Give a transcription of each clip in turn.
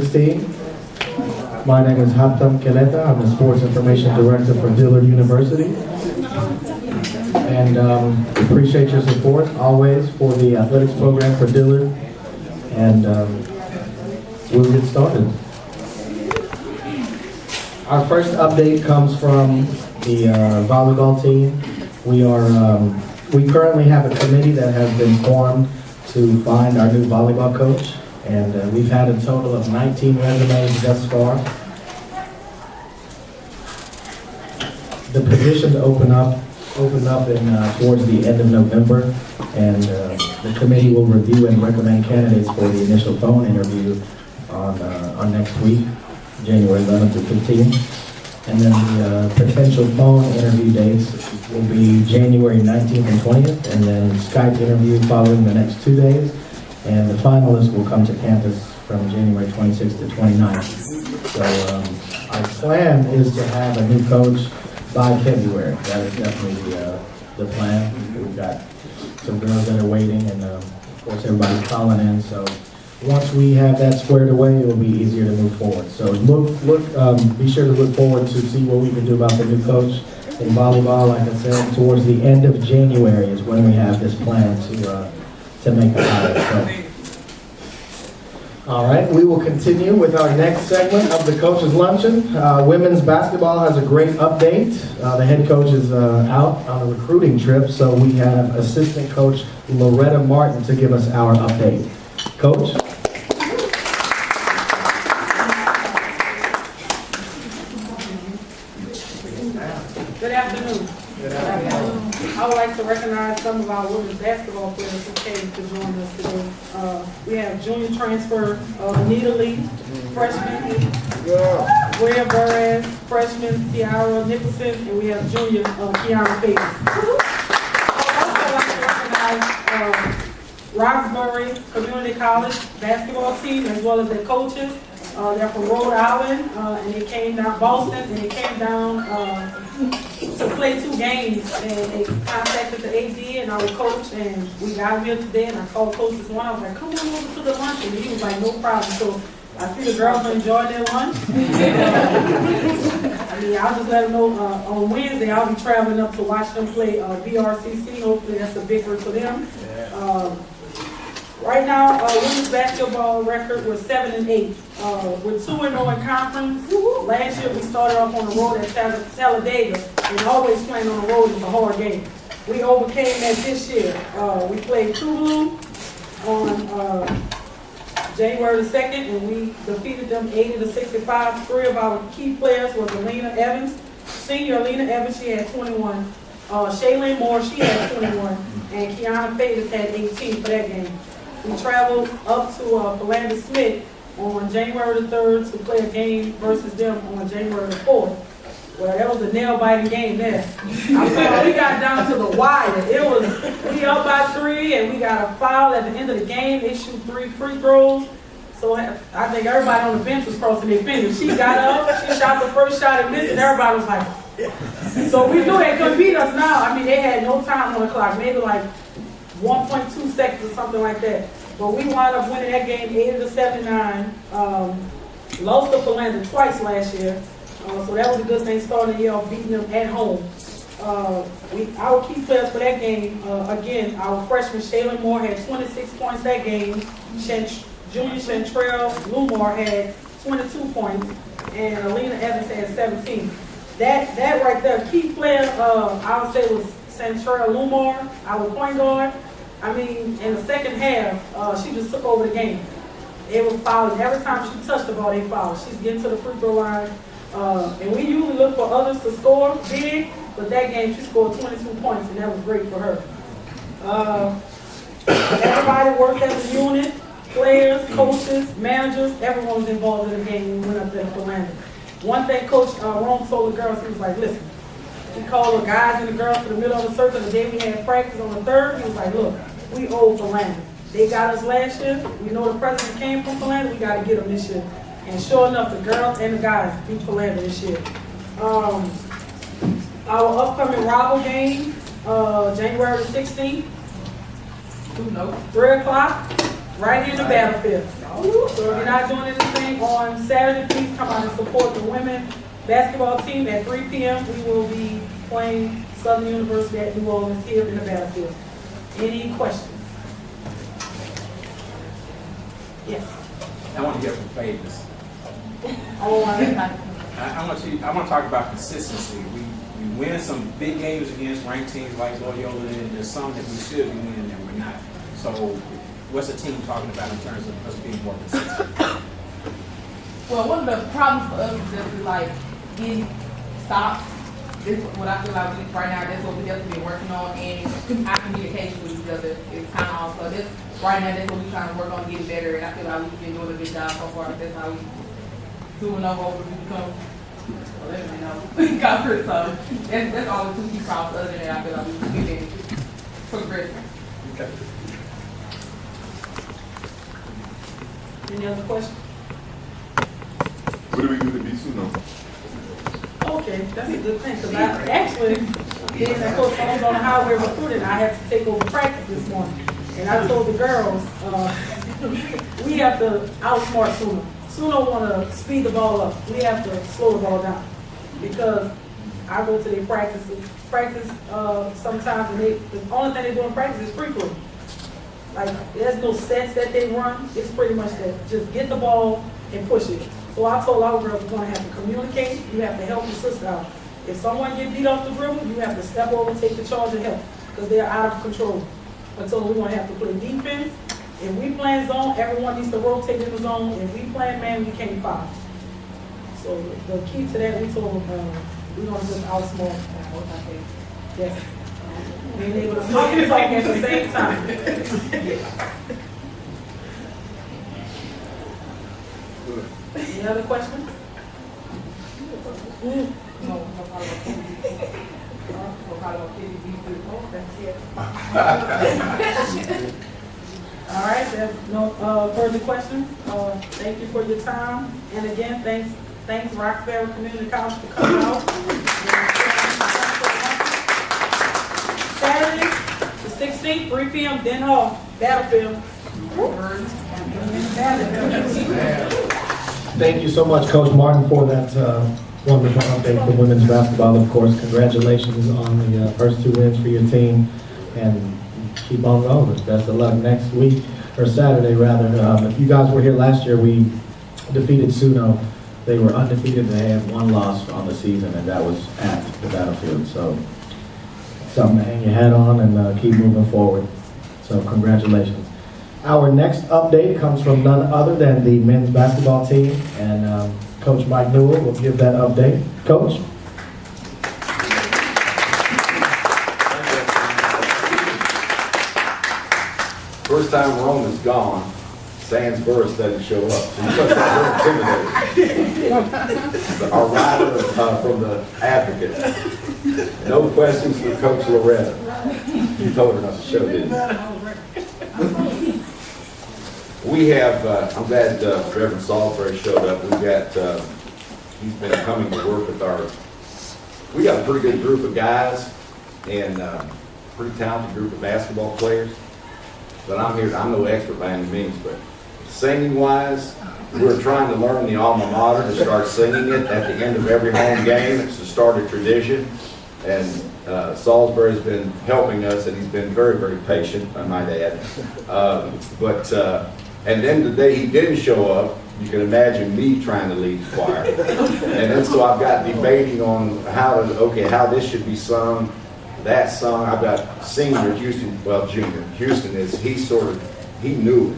16. My name is Hatem Keleta. I'm the Sports Information Director for Dillard University. And appreciate your support always for the athletics program for Dillard. And we'll get started. Our first update comes from the volleyball team. We currently have a committee that has been formed to find our new volleyball coach, and we've had a total of 19 resumes thus far. The position opened up towards the end of November, and the committee will review and recommend candidates for the initial phone interview on next week, January 11th to 15th. And then the potential phone interview dates will be January 19th and 20th, and then Skype interview following the next 2 days. And the finalists will come to campus from January 26th to 29th. So our plan is to have a new coach by February. That is definitely the plan. We've got some girls that are waiting, and of course everybody's calling in. So once we have that squared away, it will be easier to move forward. So be sure to look forward to see what we can do about the new coach in volleyball. Like I said, towards the end of January is when we have this plan to make a hire. So, all right, we will continue with our next segment of the Coach's Luncheon. Women's basketball has a great update. The head coach is out on a recruiting trip, so we have assistant coach Loretta Martin to give us our update. Coach? Good afternoon. Good afternoon. I would like to recognize some of our women's basketball players who came to join us today. We have junior transfer Anita Lee, freshman Brea Burris, freshman Tiara Nicholson, and we have junior Kiana Davis. I would also like to recognize Roxbury Community College basketball team, as well as their coaches. They're from Rhode Island, and they came down, Boston, and they came down to play 2 games. And they contacted the AD and our coach, and we got him here today. And I called Coach this morning. I was like, "Come on over to the lunch," and he was like, "No problem." So I see the girls are enjoying their lunch. I mean, I'll just let them know on Wednesday I'll be traveling up to watch them play VRCC. Hopefully that's a big win for them. Right now, women's basketball record was 7-8. We're 2-0 in conference. Last year we started off on the road at Talladega, and always playing on the road is a hard game. We overcame that this year. We played Bleu on January the 2nd, and we defeated them 80-65. 3 of our key players was Alina Evans, senior Alina Evans. She had 21. Shaylene Moore, she had 21, and Kiana Davis had 18 for that game. We traveled up to Philander Smith on January the 3rd to play a game versus them on January the 4th. Well, that was a nail-biting game there. We got down to the wire. We up by 3, and we got a foul at the end of the game. They shoot 3 free throws. So I think everybody on the bench was crossing their fingers. She got up, she shot the first shot and missed, and everybody was like, so we knew they couldn't beat us now. I mean, they had no time on the clock, maybe like 1.2 seconds or something like that. But we wound up winning that game 80-79. Lost to Philander twice last year. So that was a good thing, starting the year off beating them at home. Our key players for that game, again, our freshman Shaylin Moore had 26 points that game. Junior Chantrell Lumar had 22 points. And Alina Evans had 17. That right there, key player, I would say was Chantrell Lumar, our point guard. I mean, in the second half, she just took over the game. They were fouling. Every time she touched the ball, they fouled. She's getting to the free throw line. And we usually look for others to score big, but that game she scored 22 points, and that was great for her. Everybody worked as a unit. Players, coaches, managers, everyone was involved in the game when we went up there for Landon. One thing Coach Rome told the girls, he was like, listen, he called the guys and the girls to the middle of the circle the day we had practice on the 3rd. He was like, look, we owe Philander. They got us last year. We know the president came from Philander. We got to get them this year. And sure enough, the girls and the guys beat Philander this year. Our upcoming rival game, January the 16th, 3 o'clock, right here in the battlefield. So if you're not doing anything on Saturday, please come out and support the women basketball team at 3 p.m. We will be playing Southern University at New Orleans here in the battlefield. Any questions? Yes. I want to hear from favors. Oh, I want to talk about consistency. We win some big games against ranked teams like Loyola, and there's some that we should be winning and we're not. So, what's the team talking about in terms of us being more consistent? Well, one of the problems for us is just like getting stops. This is what I feel like we right now. That's what we definitely been working on, and our communication with each other is kind of also. This right now, that's what we're trying to work on, getting better. And I feel like we've been doing a good job so far. That's how we doing over we become. Well, let me know. Conference. So that's all the two key problems. Other than that, I feel like we've been progressing. Okay. any other questions? What do we do to beat Suno? Okay, that's a good thing, because I actually, being that Coach Holmes on the highway recruiting, I had to take over practice this morning. And I told the girls, we have to outsmart Suno. Suno want to speed the ball up. We have to slow the ball down. Because I go to their practices, sometimes, and the only thing they do in practice is free throw. Like, there's no sets that they run. It's pretty much that. Just get the ball and push it. So I told our girls we're going to have to communicate. You have to help your sister out. If someone get beat off the dribble, you have to step over and take the charge and help, because they're out of control. Until we're going to have to play defense. If we play zone, everyone needs to rotate in the zone. If we play man, we can't foul. So the key to that, we told them, we're going to just outsmart. Yes. Being able to talk and talk at the same time. Any other questions? No problem. No problem. All right, there's no further questions. Thank you for your time. And again, thanks Roxbury Community College for coming out. Saturday, the 16th, 3 p.m., Den Hall, Battlefield. Thank you so much, Coach Martin, for that wonderful update for women's basketball. Of course, congratulations on the first 2 wins for your team, and keep on rolling. Best of luck next week, or Saturday rather. If you guys were here last year, we defeated Suno. They were undefeated. They had 1 loss on the season, and that was at the Battlefield. So something to hang your hat on and keep moving forward. So congratulations. Our next update comes from none other than the men's basketball team, and Coach Mike Newell will give that update. Coach? First time Rome is gone, Sands Burris doesn't show up. So you must have been intimidated. Our rider from the Advocate. No questions for Coach Loretta. You told her not to show, didn't you? We have, I'm glad Reverend Salisbury showed up. We've got, he's been coming to work with we got a pretty good group of guys and pretty talented group of basketball players. But I'm no expert by any means, but singing wise, we're trying to learn the alma mater to start singing it at the end of every home game. It's to start a tradition. And Salisbury's been helping us, and he's been very, very patient, I might add. And then the day he didn't show up, you can imagine me trying to lead the choir. And then so I've got debating on how this should be sung, that song. I've got senior Houston, well, junior. Houston he knew it.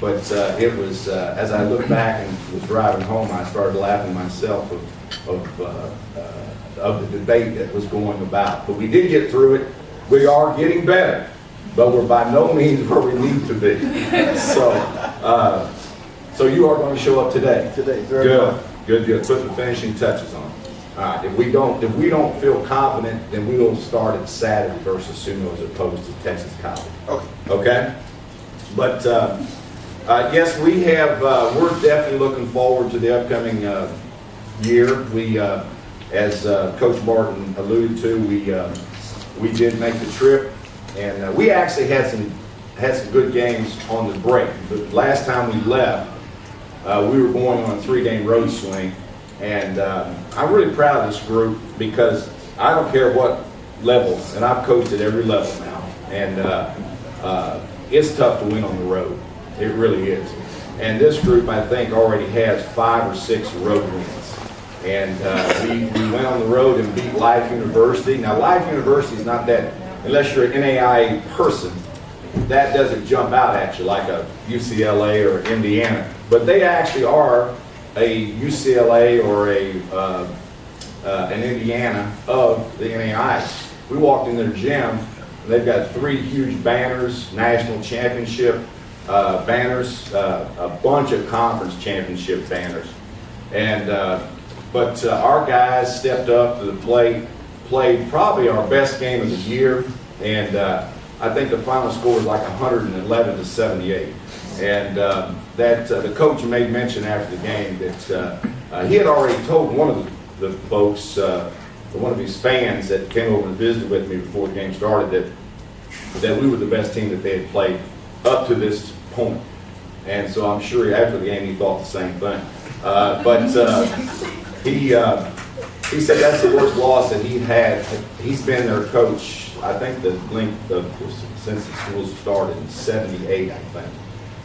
But it was, as I looked back and was driving home, I started laughing myself of the debate that was going about. But we did get through it. We are getting better, but we're by no means where we need to be. So you are going to show up today. Today, Good. Put the finishing touches on. All right. If we don't feel confident, then we will start at Saturday versus Suno as opposed to Texas College. Okay. But yes, we have. We're definitely looking forward to the upcoming year. We, as Coach Martin alluded to, we did make the trip, and we actually had some good games on the break. But last time we left, we were going on a 3-game road swing. And I'm really proud of this group because I don't care what level, and I've coached at every level now, and it's tough to win on the road. It really is. And this group, I think, already has 5 or 6 road wins. And we went on the road and beat Life University. Now, Life University is not that, unless you're an NAIA person, that doesn't jump out at you like a UCLA or Indiana. But they actually are a UCLA or an Indiana of the NAIA. We walked in their gym, they've got 3 huge banners, national championship banners, a bunch of conference championship banners. And but our guys stepped up to the plate, played probably our best game of the year, and I think the final score was like 111-78. And that the coach made mention after the game that he had already told one of the folks, one of his fans that came over and visited with me before the game started, that we were the best team that they had played up to this point. And so I'm sure after the game he thought the same thing. But he said that's the worst loss that he had. He's been their coach, I think, the length of since the school started in '78, I think.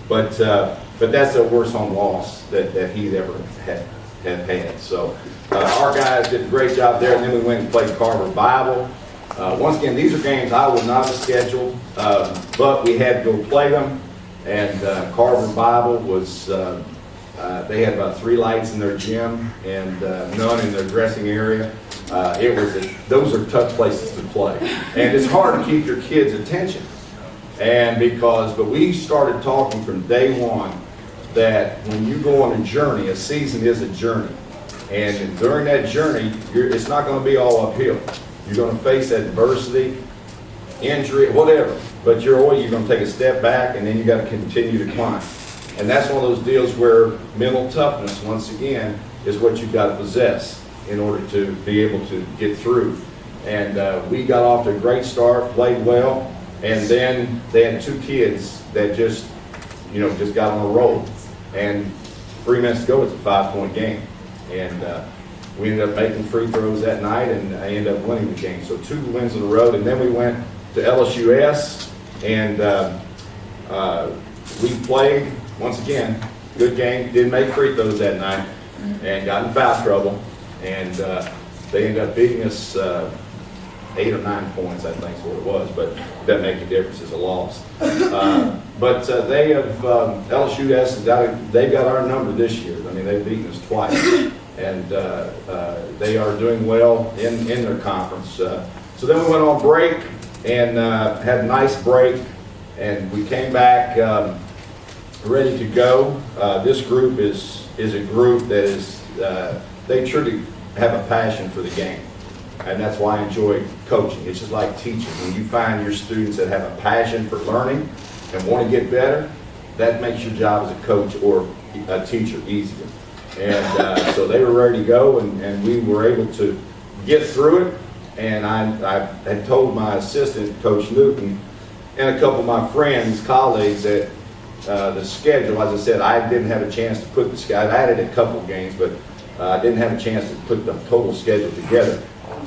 But that's the worst home loss that he's ever had. So our guys did a great job there, and then we went and played Carver Bible. Once again, these are games I would not have scheduled, but we had to go play them. And Carver Bible was, they had about 3 lights in their gym and none in their dressing area. Those are tough places to play. And it's hard to keep your kids' attention. But we started talking from day one that when you go on a journey, a season is a journey. And during that journey, it's not going to be all uphill. You're going to face adversity, injury, whatever. But you're going to take a step back, and then you got to continue to climb. And that's one of those deals where mental toughness, once again, is what you've got to possess in order to be able to get through. And we got off to a great start, played well, and then they had 2 kids that just got on a roll. And 3 minutes to go, it's a 5-point game. And we ended up making free throws that night, and I ended up winning the game. So 2 wins in a row, and then we went to LSUS, and we played, once again, good game, didn't make free throws that night, and got in foul trouble, and they ended up beating us 8 or 9 points, I think is what it was, but it doesn't make a difference, it's a loss. But they have, LSUS, they've got our number this year. I mean, they've beaten us twice, and they are doing well in their conference. So then we went on break, and had a nice break, and we came back ready to go. This group is a group that is, they truly have a passion for the game. And that's why I enjoy coaching. It's just like teaching. When you find your students that have a passion for learning and want to get better, that makes your job as a coach or a teacher easier. And so they were ready to go, and we were able to get through it. And I had told my assistant, Coach Newton, and a couple of my friends, colleagues, that the schedule, as I said, I didn't have a chance to put the schedule. I've added a couple of games, but I didn't have a chance to put the total schedule together.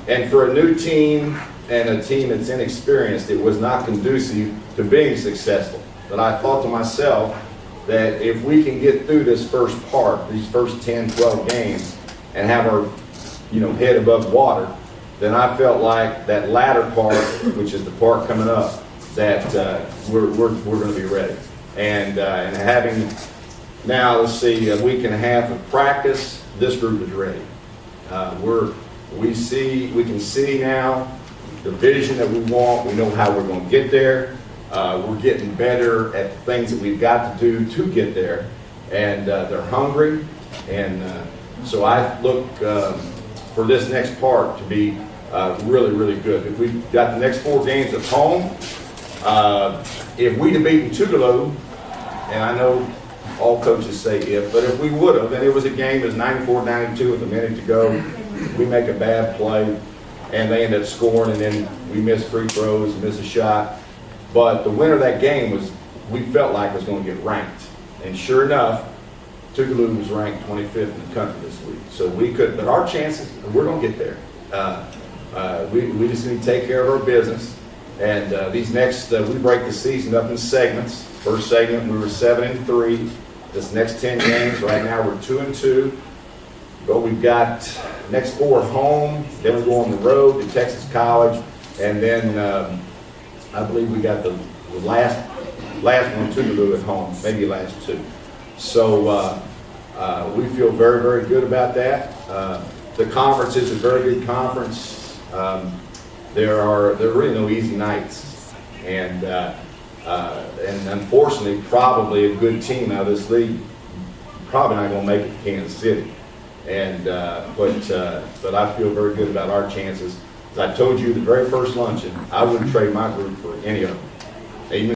And for a new team and a team that's inexperienced, it was not conducive to being successful. But I thought to myself that if we can get through this first part, these first 10, 12 games, and have our head above water, then I felt like that latter part, which is the part coming up, that we're going to be ready. And having now, let's see, a week and a half of practice, this group is ready. We can see now the vision that we want. We know how we're going to get there. We're getting better at the things that we've got to do to get there. And they're hungry. And so I look for this next part to be really, really good. If we've got the next 4 games at home, if we'd have beaten Tougaloo, and I know all coaches say if, but if we would have, and it was a game, it was 94-92 with a minute to go, we make a bad play, and they end up scoring, and then we miss free throws, miss a shot. But the winner of that game we felt like was going to get ranked. And sure enough, Tougaloo was ranked 25th in the country this week. So we could, but our chances, we're going to get there. We just need to take care of our business. And these next, we break the season up in segments. First segment, we were 7-3. This next 10 games, right now we're 2-2. But we've got next 4 at home. Then we go on the road to Texas College. And then I believe we got the last one, Tougaloo at home, maybe last 2. So we feel very, very good about that. The conference is a very good conference. There are really no easy nights, and unfortunately, probably a good team out of this league probably not going to make it to Kansas City. And but I feel very good about our chances. As I told you the very first luncheon, I wouldn't trade my group for any of them. Even